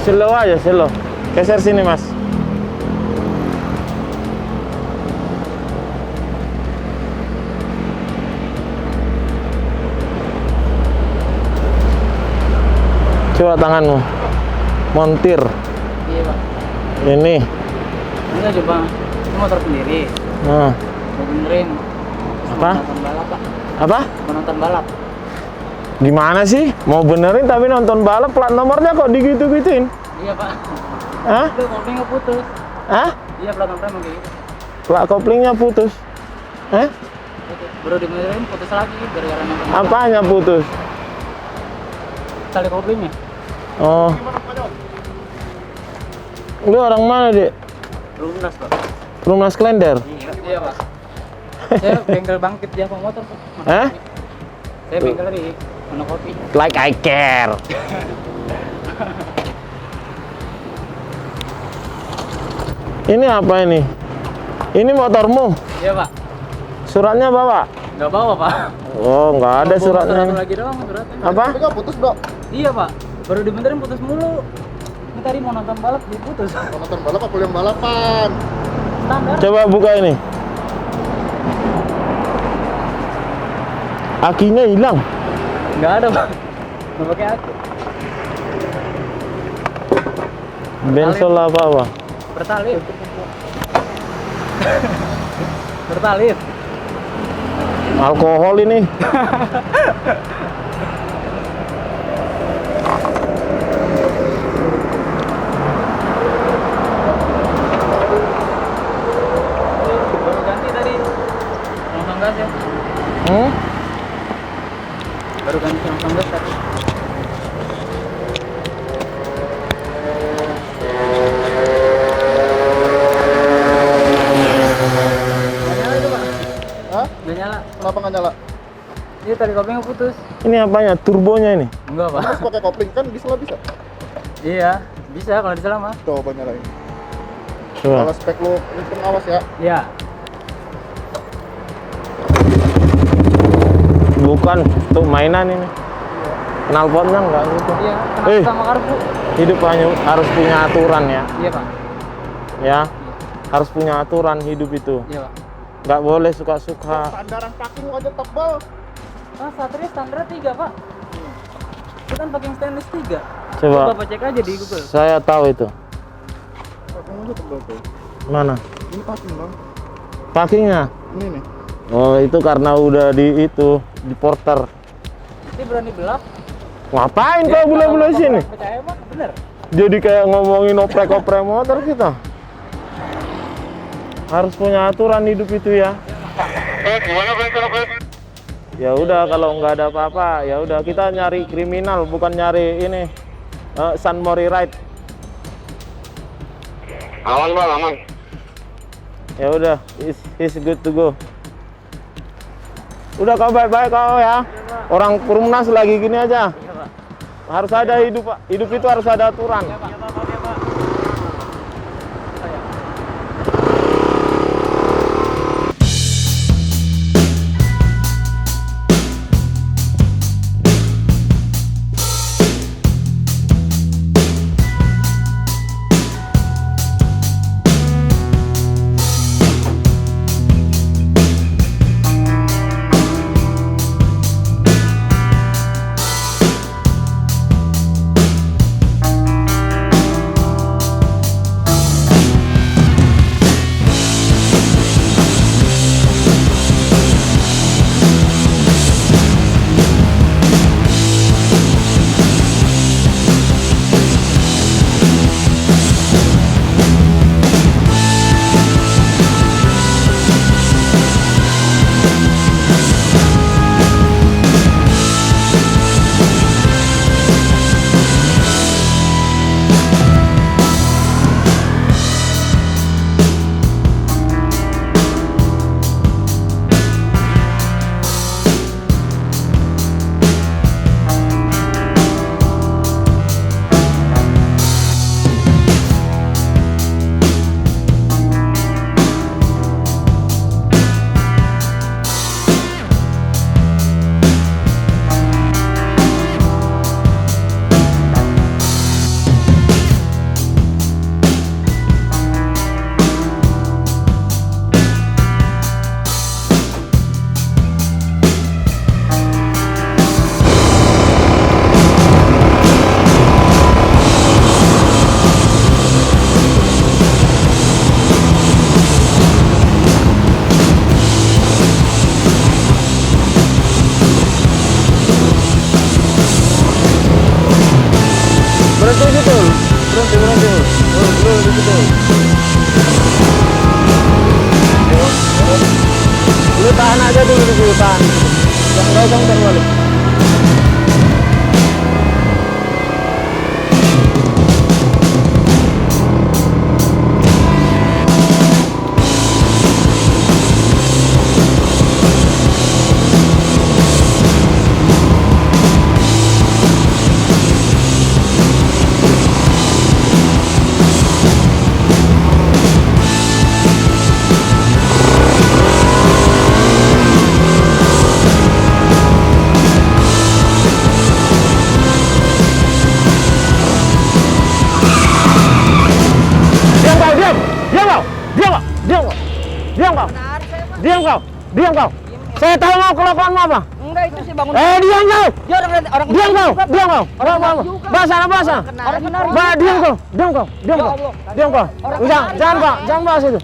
Slow aja, slow. Geser sini, Mas. Coba tanganmu. Montir. Iya, Pak. Ini. Enggak coba. Ini motor sendiri. Nah. Mau benerin. Apa? Nonton balap, Pak. Apa? Mau nonton balap. Gimana sih? Mau benerin tapi nonton balap, plat nomornya kok digitu-gituin? Iya, Pak. Hah? Itu koplingnya putus. Hah? Iya, plat nomornya mau kayak gitu. Plat koplingnya putus. Hah? Putus. Baru dibenerin putus lagi gara-gara nonton balap. Apanya putus? Tali koplingnya. Oh. Lu orang mana, Dek? Lumnas, Pak. Rumnas Klender? Iya, Pak. Saya bengkel bangkit Java motor, Pak. Hah? Saya bengkel di Monokopi. Like I care. Ini apa ini? Ini motormu? Iya, Pak. Suratnya bawa? Nggak bawa, Pak. Oh, nggak ada Bawa suratnya. motor lagi doang suratnya. Apa? Tapi nggak putus, Bro. Iya, Pak. Baru dibenerin putus mulu. Ini tadi mau nonton balap diputus. Mau nonton balap apa yang balapan? Standar. Coba buka ini. Akinya hilang. Nggak ada, Pak. Nggak pakai aku. Bensol apa? Bertalit. Bertalit. Alkohol ini. Baru ganti tadi. Langsung gas ya. Baru ganti langsung gas tadi. Nggak nyala itu, Pak. Hah? Nggak nyala. Kenapa nggak nyala? Ini tadi koplingnya putus. Ini apanya? Turbonya ini. Enggak, Pak. Terus pakai kopling kan bisa. Iya, bisa kalau di sana mah. Coba nyalain. Coba. Kalau spek lu ini pengawas ya. Iya. Bukan untuk mainan ini. Knalpotnya enggak gitu. Iya, kenapa sama karbu? Hidup harus punya aturan ya. Iya, Pak. Ya. Harus punya aturan hidup itu. Iya, Pak. Nggak boleh suka-suka. Sandaran kaki lu aja tebal. Ah, Satria standar 3, Pak. Itu kan pakai stainless 3. Coba. Bapak cek aja di Google. Saya tahu itu. Kaki aja tebal tuh. Mana? Ini kaki, Bang. Pakinya. Ini nih. Oh, itu karena udah di porter. Ini berani belak. Ngapain kau bule-bule sini? Percaya, Pak? Bener. Jadi kayak ngomongin oprek-oprek motor kita. Harus punya aturan hidup itu ya. Ya udah, kalau nggak ada apa-apa, ya udah kita nyari kriminal, bukan nyari ini San Mori Ride. Aman, Bang, aman. Ya udah, is good to go. Udah kau baik-baik kau ya. Orang Perumnas lagi gini aja. Iya, Pak. Harus ada hidup, Pak. Hidup itu harus ada aturan. Iya, Pak. Lu tahan aja dulu di situ, tahan. Jangan usah muter balik. Diam kau. Saya tahu mau kelakuanmu apa. Enggak, itu sih bangun. Diam kau. Dia orang Diam kau. Diam kau. Bahasa. Orang kenari. Diam kau. Diam kau. Jangan bahas itu.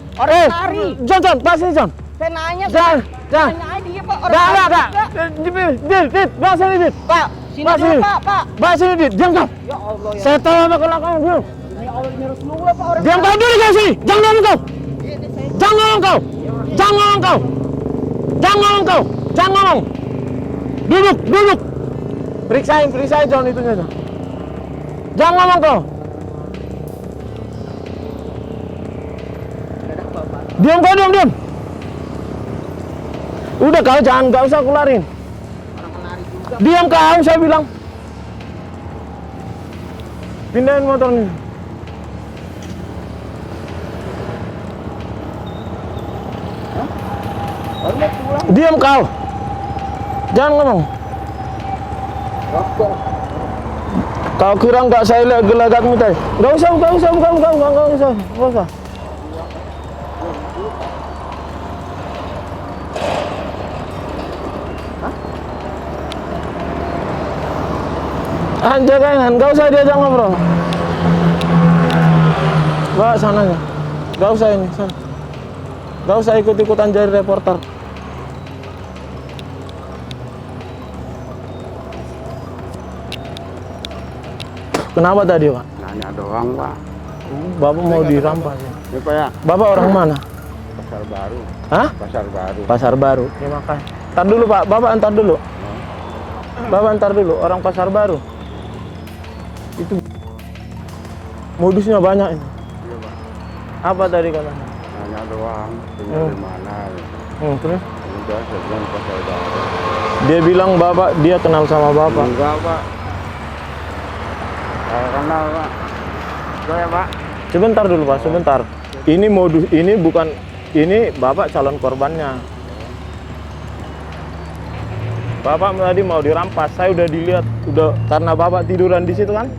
John, bahas ini John. Saya nanya. Jangan. Nanya dia, Pak. Orang Enggak. Dit, bahas ini Dit. Pak, sini dulu, Pak. Bahas ini Dit. Diam kau. Ya Allah ya. Saya tahu apa kelakuanmu. Diam. Ini Allah ini Rasulullah, Pak. Orang Diam kau dulu kau sini. Jangan ngomong kau. Jangan ngomong. Duduk. Periksain John itunya John. Jangan ngomong kau. Diam. Udah kau nggak usah kularin. Diam kau, saya bilang. Pindahin motornya. Diam kau. Jangan ngomong. Kau kira nggak saya lihat gelagatmu tadi? Nggak usah. Jagain, nggak usah diajak ngobrol. Bawa sananya. Nggak usah ini, sana. Nggak usah ikut-ikutan jadi reporter. Kenapa tadi, Pak? Nanya doang, Pak. Bapak mau dirampas ya? Ini Pak ya, Bapak orang mana? Pasar Baru. Hah? Pasar Baru. Pasar Baru. Terima kasih. Ntar dulu, Pak. Bapak antar dulu. Orang Pasar Baru. Itu modusnya banyak ini. Iya, Pak. Apa tadi kata? Nanya doang, tinggal di mana. Terus? Udah, saya bilang Pasar Baru. Dia bilang dia kenal sama Bapak. Enggak, Pak. Saya kenal, Pak. Enggak ya, Pak? Sebentar dulu, Pak. Sebentar. Ini modus, ini Bapak calon korbannya. Bapak tadi mau dirampas. Saya udah dilihat, karena Bapak tiduran di situ kan?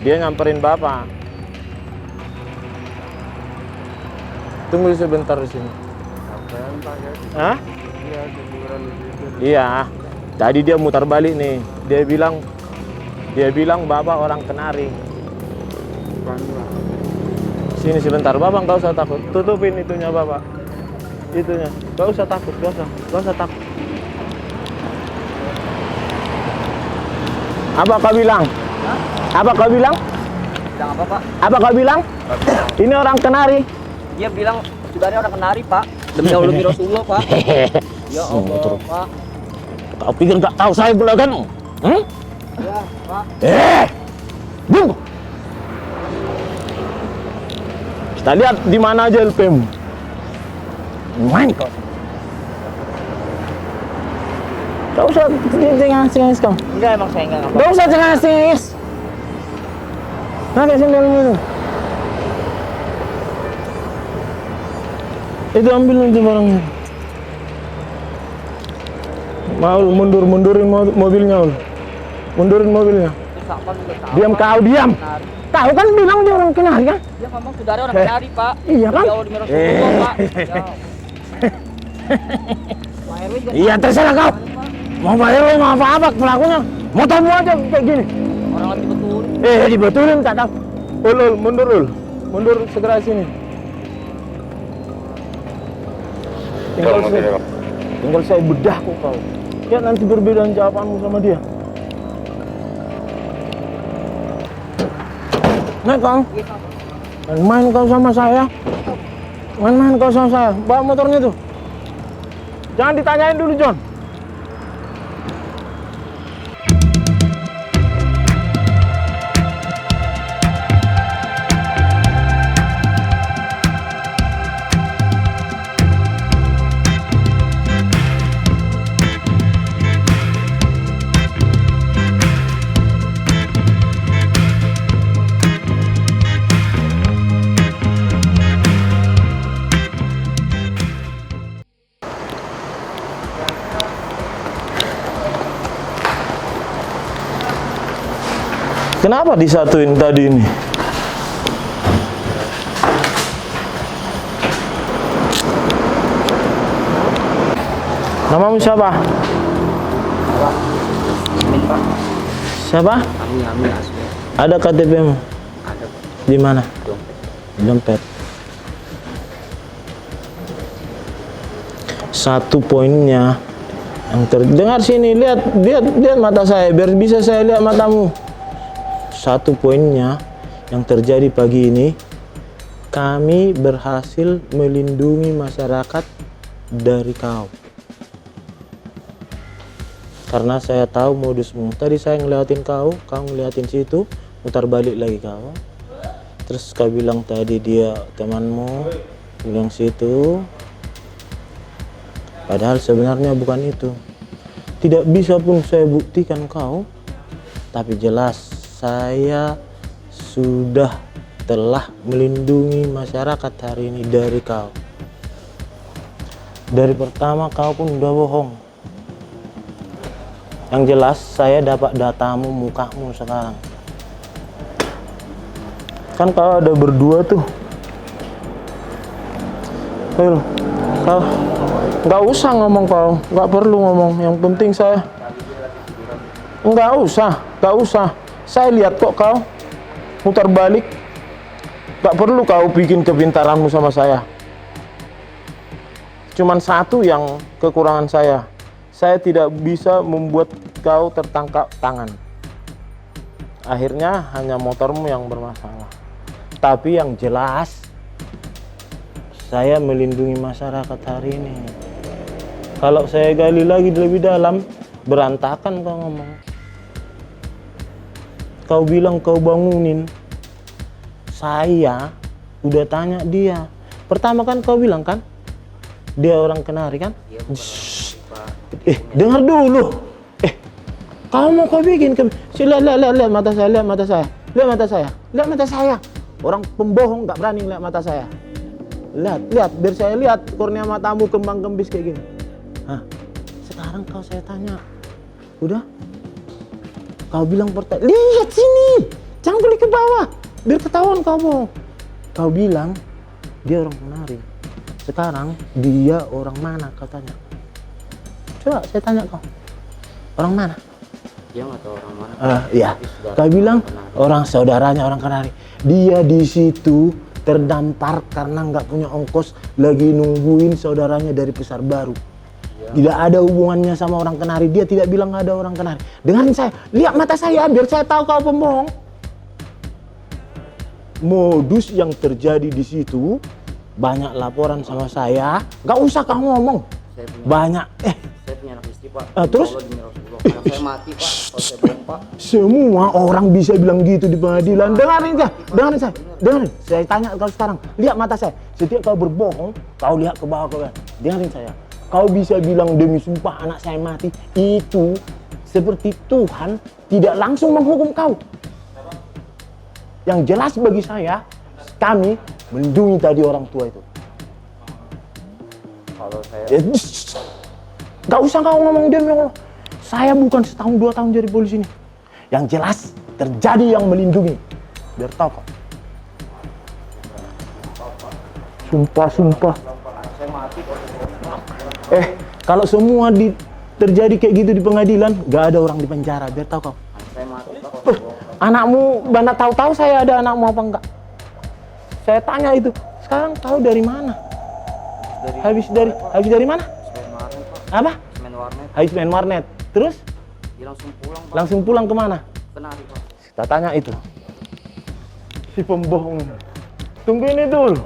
Dia nyamperin Bapak. Tunggu sebentar di sini. Apaan, Pak ya? Hah? Iya, tiduran di situ. Iya. Tadi dia mutar balik nih. Dia bilang Bapak orang Kenari. Bukan, Pak. Sini sebentar, Bapak nggak usah takut. Tutupin itunya Bapak. Itunya. Nggak usah takut, nggak usah takut. Apa kau bilang? Apa kau bilang? Bilang apa, Pak? Apa kau bilang? Ini orang Kenari. Dia bilang saudaranya orang Kenari, Pak. Demi Allah demi Rasulullah, Pak. Ya Allah, Pak. Kau pikir nggak tahu saya gulagan? Ya, Pak. Bung. Kita lihat di mana aja LPM. Main kau. Gak usah cengas-cengas kamu. Enggak, emang saya enggak apa-apa. Gak usah cengas-cengas. Nah, kayak sendal dulu. Itu ambil nanti barangnya. Mau mundurin mobilnya. Mundurin mobilnya. Diam kau, diam. Tahu kan bilang dia orang Kenari kan? Dia ngomong saudara orang Kenari, Pak. Iya kan? Ya Allah demi Rasulullah, Pak. Ya. Pak RW juga. Iya terserah kau. Mau bayar lo mau apa pelakunya? Motormu aja kayak gini. Orang lagi betul. Dibetulin tak tahu. Mundur segera sini. Tinggal saya bedah kok kau. Ya nanti perbedaan jawabanmu sama dia. Naik kau. Main kau sama saya. Main kau sama saya. Bawa motornya tuh. Jangan ditanyain dulu, John. Kenapa disatuin tadi ini? Namamu siapa? Amin Pak. Siapa? Amin Asmi. Ada KTP-mu? Ada Pak. Di mana? Dompet. Dompet. Satu poinnya yang dengar sini, lihat mata saya biar bisa saya lihat matamu. Satu poinnya yang terjadi pagi ini, kami berhasil melindungi masyarakat dari kau. Karena saya tahu modusmu. Tadi saya ngeliatin kau ngeliatin situ, mutar balik lagi kau. Terus kau bilang tadi dia temanmu, bilang situ. Padahal sebenarnya bukan itu. Tidak bisa pun saya buktikan kau, tapi jelas saya telah melindungi masyarakat hari ini dari kau. Dari pertama kau pun udah bohong. Yang jelas saya dapat datamu, mukamu sekarang. Kan kau ada berdua tuh. Hei, kau nggak usah ngomong kau, nggak perlu ngomong. Yang penting saya nggak usah. Saya lihat kok kau mutar balik. Gak perlu kau bikin kepintaranmu sama saya. Cuman satu yang kekurangan saya. Saya tidak bisa membuat kau tertangkap tangan. Akhirnya hanya motormu yang bermasalah. Tapi yang jelas saya melindungi masyarakat hari ini. Kalau saya gali lagi lebih dalam, berantakan kau ngomong. Kau bilang kau bangunin. Saya udah tanya dia. Pertama kan kau bilang kan, dia orang Kenari kan? Iya, Dengar dulu. Kau mau kau bikin lihat mata saya, lihat mata saya. Orang pembohong nggak berani lihat mata saya. Lihat, biar saya lihat kornea matamu kembang kembis kayak gini. Hah? Sekarang kau saya tanya, udah? Kau bilang lihat sini, jangan balik ke bawah, biar ketahuan kau bohong. Kau bilang dia orang Kenari. Sekarang dia orang mana kau tanya? Coba saya tanya kau, orang mana? Dia nggak tahu orang mana. Iya. Kau bilang orang saudaranya orang Kenari. Dia di situ terdampar karena nggak punya ongkos, lagi nungguin saudaranya dari Pasar Baru. Tidak ada hubungannya sama orang Kenari. Dia tidak bilang ada orang Kenari. Dengarin saya, lihat mata saya biar saya tahu kau pembohong. Modus yang terjadi di situ, banyak laporan sama saya. Gak usah kau ngomong. Banyak. Saya punya anak istri Pak. Terus? Anak saya mati Pak. Kalau saya bohong Pak. Semua orang bisa bilang gitu di pengadilan. Dengarin saya. Saya tanya kau sekarang. Lihat mata saya. Setiap kau berbohong, kau lihat ke bawah kau. Dengarin saya. Kau bisa bilang demi sumpah anak saya mati. Itu seperti Tuhan tidak langsung menghukum kau. Yang jelas bagi saya, kami melindungi tadi orang tua itu. Kalau saya Gak usah kau ngomong demi Allah. Saya bukan setahun 2 tahun jadi polisi ini. Yang jelas terjadi yang melindungi. Biar tahu kau. Sumpah. Kalau semua terjadi kayak gitu di pengadilan, gak ada orang di penjara. Biar tahu kau. saya mati Pak. Anakmu, mana tahu saya ada anakmu apa enggak? Saya tanya itu. Sekarang tahu dari mana? Habis dari mana? Semen warnet Pak. Apa? Semen warnet. Habis main warnet. Terus? Dia langsung pulang Pak. Langsung pulang kemana? Kenari Pak. Kita tanya itu. Si pembohong. Tunggu ini dulu.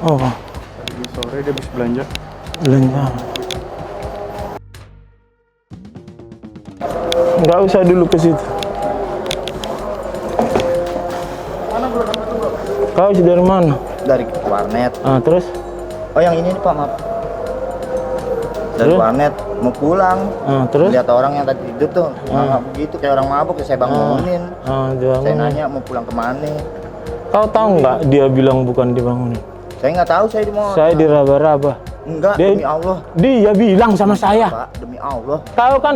Oh, Tadi sore dia habis belanja. belanja. Nggak usah dulu ke situ. Kau dari mana? Dari warnet. Ah, terus? Oh yang ini nih Pak, maaf. Dari Terus? warnet mau pulang. Ah, terus? Lihat orang yang tadi tidur tuh, nggak begitu kayak orang mabuk, saya bangunin. Dia Saya nanya mau pulang kemana. Kau tahu nggak dia bilang bukan dibangunin? Saya nggak tahu saya di mana. Saya diraba-raba. Enggak, Dia- demi Allah. Dia bilang sama saya. Pak, demi Allah. Kau kan,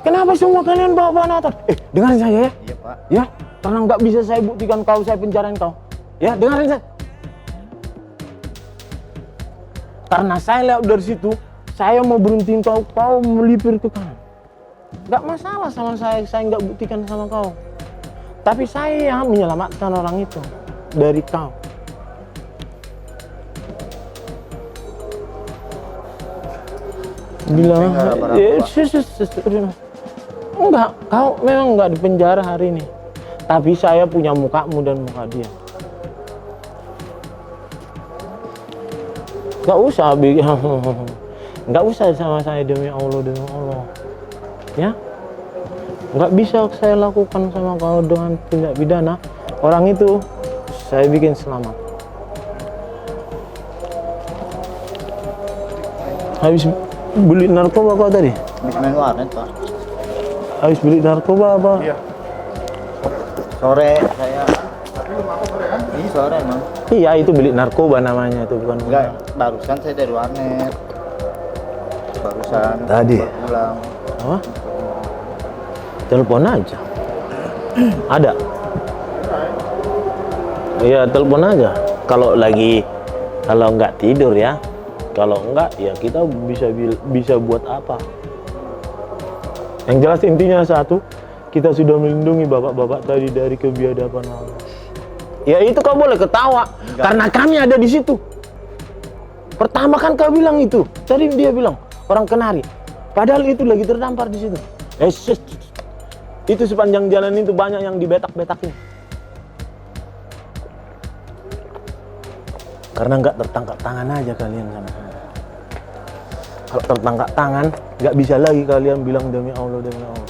kenapa semua kalian bawa nonton? Dengarin saya ya. Iya Pak. Ya, karena nggak bisa saya buktikan kau, saya penjarain kau. Ya, dengarin saya. Karena saya lihat dari situ, saya mau berhentiin kau, kau melipir ke kanan. Nggak masalah sama saya nggak buktikan sama kau. Tapi saya menyelamatkan orang itu dari kau. Bilang, Saya nggak raba-raba, enggak, kau memang nggak di penjara hari ini. Tapi saya punya mukamu dan muka dia. Nggak usah, nggak usah sama saya demi Allah, ya. Nggak bisa saya lakukan sama kau dengan tindak pidana. Orang itu saya bikin selamat. Habis beli narkoba kau tadi? Habis main warnet Pak. Habis beli narkoba apa? Iya. Sore saya. Iya sore emang. Iya, itu beli narkoba namanya, itu bukan. Enggak, barusan saya dari warnet. Barusan. Tadi? baru pulang. Apa? Telepon aja. Ada? Iya, telepon aja. Kalau nggak tidur ya. Kalau enggak, ya kita bisa buat apa? Yang jelas intinya satu, kita sudah melindungi bapak-bapak tadi dari kebiadaban Allah. Ya itu kau boleh ketawa, karena kami ada di situ. Pertama kan kau bilang itu, tadi dia bilang orang Kenari. Padahal itu lagi terdampar di situ. Itu sepanjang jalan itu banyak yang dibetak-betakin. Karena nggak tertangkap tangan aja kalian sama saya. Kalau tertangkap tangan, nggak bisa lagi kalian bilang demi Allah, demi Allah.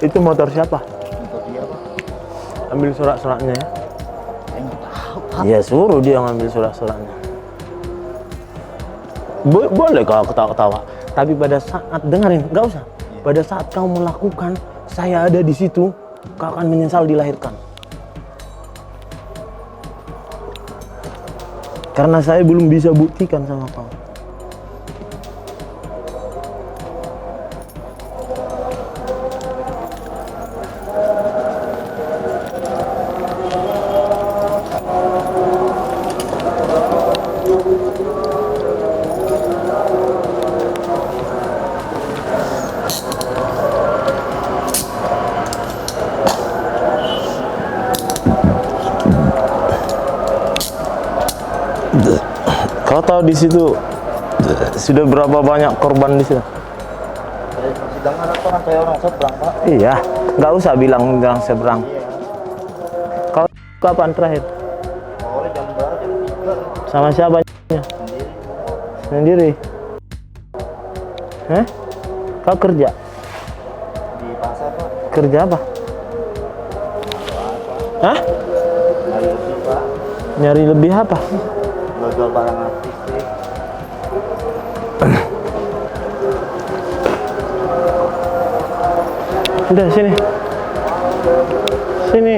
Itu motor siapa? Untuk dia Pak. Ambil surat-suratnya ya. Saya nggak tahu Pak. Ya suruh dia ngambil surat-suratnya. Boleh kau ketawa-ketawa, tapi pada saat dengerin, nggak usah. Pada saat kau melakukan, saya ada di situ, kau akan menyesal dilahirkan. Karena saya belum bisa buktikan sama kau. Kau tahu di situ sudah berapa banyak korban di situ? Saya sedang ada orang kayak orang seberang Pak. Iya, nggak usah bilang orang seberang. Iya. Kau kapan terakhir? Oleh jam berapa? Jam 3. Sama siapa? Sendiri. Sendiri. Kau kerja? Di pasar Pak. Kerja apa? Hah? Hari lebih Pak. Nyari lebih apa? Jual barang artistik. Udah sini. Sini.